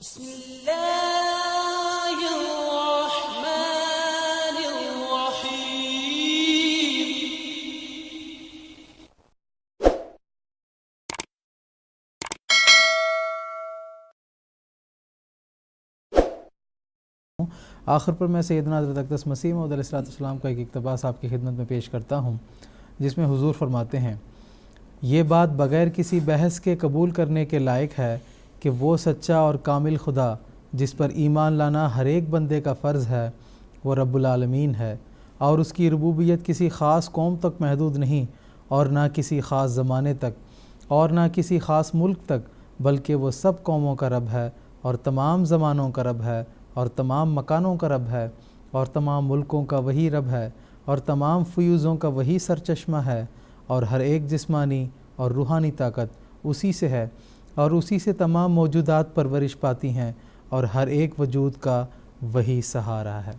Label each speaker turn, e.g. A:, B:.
A: بسم اللہ الرحمن الرحیم۔
B: آخر پر میں سیدنا حضرت اقدس مسیح موعود علیہ السلام کا ایک اقتباس آپ کی خدمت میں پیش کرتا ہوں، جس میں حضور فرماتے ہیں، یہ بات بغیر کسی بحث کے قبول کرنے کے لائق ہے کہ وہ سچا اور کامل خدا جس پر ایمان لانا ہر ایک بندے کا فرض ہے، وہ رب العالمین ہے، اور اس کی ربوبیت کسی خاص قوم تک محدود نہیں، اور نہ کسی خاص زمانے تک، اور نہ کسی خاص ملک تک، بلکہ وہ سب قوموں کا رب ہے، اور تمام زمانوں کا رب ہے، اور تمام مکانوں کا رب ہے، اور تمام ملکوں کا وہی رب ہے، اور تمام فیوزوں کا وہی سرچشمہ ہے، اور ہر ایک جسمانی اور روحانی طاقت اسی سے ہے، اور اسی سے تمام موجودات پرورش پاتی ہیں، اور ہر ایک وجود کا وہی سہارا ہے۔